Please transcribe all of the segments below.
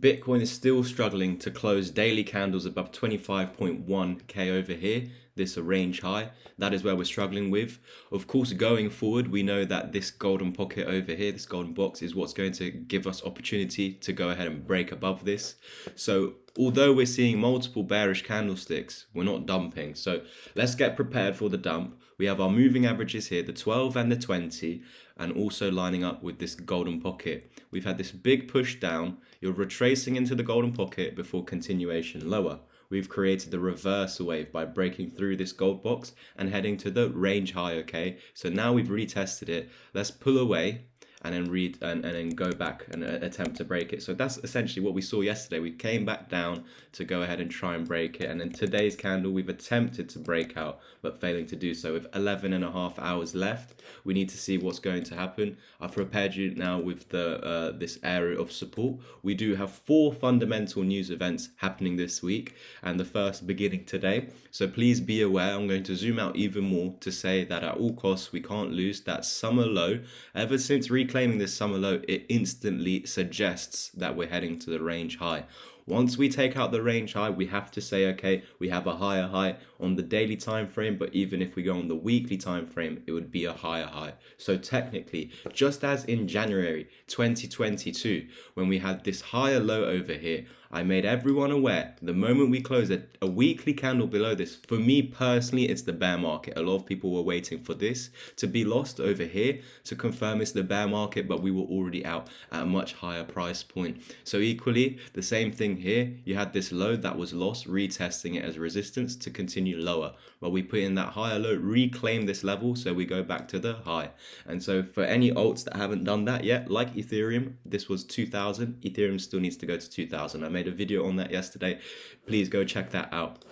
Bitcoin is still struggling to close daily candles above 25.1k over here, this range high. That is where we're struggling with. Of course, going forward, we know that this golden pocket over here, this golden box, is what's going to give us opportunity to go ahead and break above this. So although we're seeing multiple bearish candlesticks, we're not dumping. So let's get prepared for the dump. We have our moving averages here, the 12 and the 20, and also lining up with this golden pocket. We've had this big push down. You're retracing into the golden pocket before continuation lower. We've created the reversal wave by breaking through this gold box and heading to the range high, okay? So now we've retested it. Let's pull away and then go back and attempt to break it. So that's essentially what we saw yesterday. We came back down to go ahead and try and break it, and in today's candle we've attempted to break out but failing to do so. With 11.5 hours left, we need to see what's going to happen. I've prepared you now with the this area of support. We do have 4 fundamental news events happening this week, and the first beginning today. So please be aware. I'm going to zoom out even more to say that at all costs we can't lose that summer low. Ever since reclaiming this summer low, it instantly suggests that we're heading to the range high. Once we take out the range high, we have to say, okay, we have a higher high on the daily time frame, but even if we go on the weekly time frame, it would be a higher high. So technically, just as in January 2022, when we had this higher low over here, I made everyone aware the moment we close a weekly candle below this, for me personally, it's the bear market. A lot of people were waiting for this to be lost over here to confirm it's the bear market, but we were already out at a much higher price point. So equally, the same thing here. You had this low that was lost, retesting it as resistance to continue lower. But we put in that higher low, reclaim this level, so we go back to the high. And so for any alts that haven't done that yet, like Ethereum, this was 2000. Ethereum still needs to go to 2000. I made a video on that yesterday. Please go check that out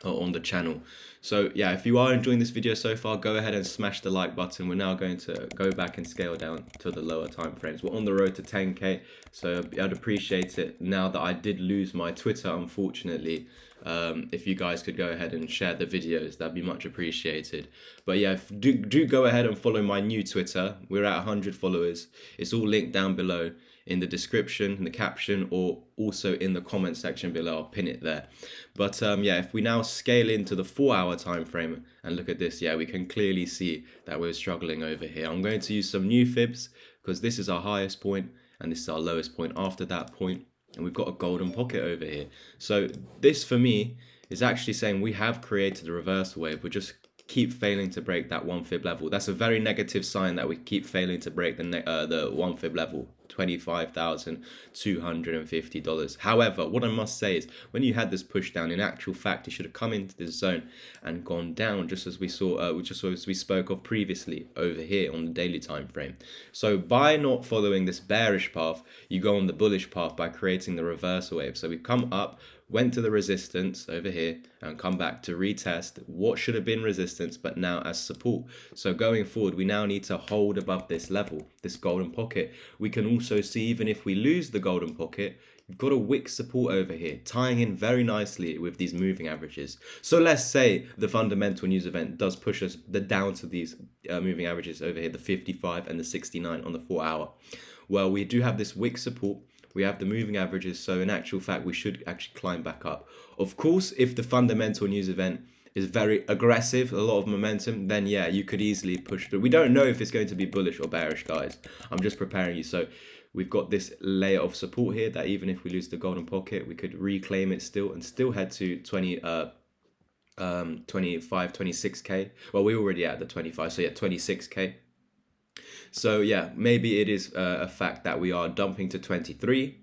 on the channel. So yeah, if you are enjoying this video so far, go ahead and smash the like button. We're now going to go back and scale down to the lower time frames. We're on the road to 10k, so I'd appreciate it now that I did lose my Twitter, unfortunately. If you guys could go ahead and share the videos, that'd be much appreciated. But yeah, do go ahead and follow my new Twitter. We're at 100 followers. It's all linked down below in the description, in the caption, or also in the comment section below. I'll pin it there. But yeah, if we now scale into the 4-hour time frame and look at this, yeah, we can clearly see that we're struggling over here. I'm going to use some new fibs because this is our highest point and this is our lowest point after that point. And we've got a golden pocket over here. So this for me is actually saying we have created a reversal wave. We just keep failing to break that 1 fib level. That's a very negative sign that we keep failing to break the 1 fib level, $25,250. However, what I must say is when you had this push down, in actual fact, you should have come into this zone and gone down, just as we saw, just as we spoke of previously over here on the daily time frame. So by not following this bearish path, you go on the bullish path by creating the reversal wave. So we come up, went to the resistance over here and come back to retest what should have been resistance but now as support. So going forward, we now need to hold above this level, this golden pocket. We can also see, even if we lose the golden pocket, you've got a wick support over here tying in very nicely with these moving averages. So let's say the fundamental news event does push us down to these moving averages over here, the 55 and the 69 on the 4-hour. Well, we do have this wick support. We have the moving averages, so in actual fact, we should actually climb back up. Of course, if the fundamental news event is very aggressive, a lot of momentum, then yeah, you could easily push through. We don't know if it's going to be bullish or bearish, guys. I'm just preparing you. So we've got this layer of support here that even if we lose the golden pocket, we could reclaim it still and still head to 25, 26k. Well, we're already at the 25, so yeah, 26k. So yeah, maybe it is a fact that we are dumping to 23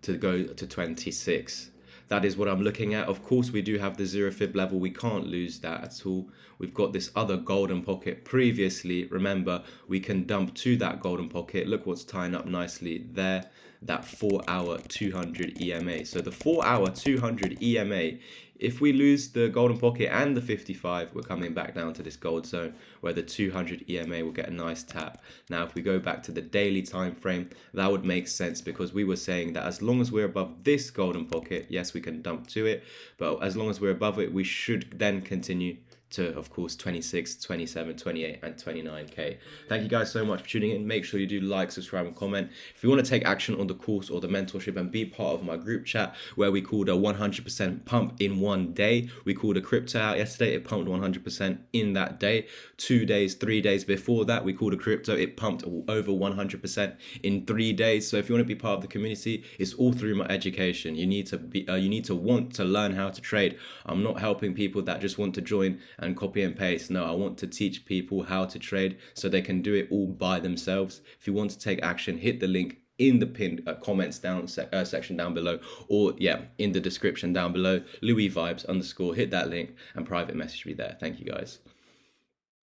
to go to 26. That is what I'm looking at. Of course, we do have the 0 fib level. We can't lose that at all. We've got this other golden pocket previously. Remember, we can dump to that golden pocket. Look what's tying up nicely there, that 4-hour 200 EMA. So the 4-hour 200 EMA, if we lose the golden pocket and the 55, we're coming back down to this gold zone where the 200 EMA will get a nice tap. Now, if we go back to the daily time frame, that would make sense because we were saying that as long as we're above this golden pocket, yes, we can dump to it, but as long as we're above it, we should then continue to, of course, 26, 27, 28, and 29k. Thank you guys so much for tuning in. Make sure you do like, subscribe, and comment. If you want to take action on the course or the mentorship and be part of my group chat where we called a 100% pump in one day, we called a crypto out yesterday, it pumped 100% in that day. 2 days, 3 days before that, we called a crypto, it pumped over 100% in 3 days. So if you want to be part of the community, it's all through my education. You need to want to learn how to trade. I'm not helping people that just want to join and copy and paste. No, I want to teach people how to trade so they can do it all by themselves. If you want to take action, hit the link in the pinned comments section down below, or in the description down below. Louis Vibes _ hit that link and private message me there. Thank you guys.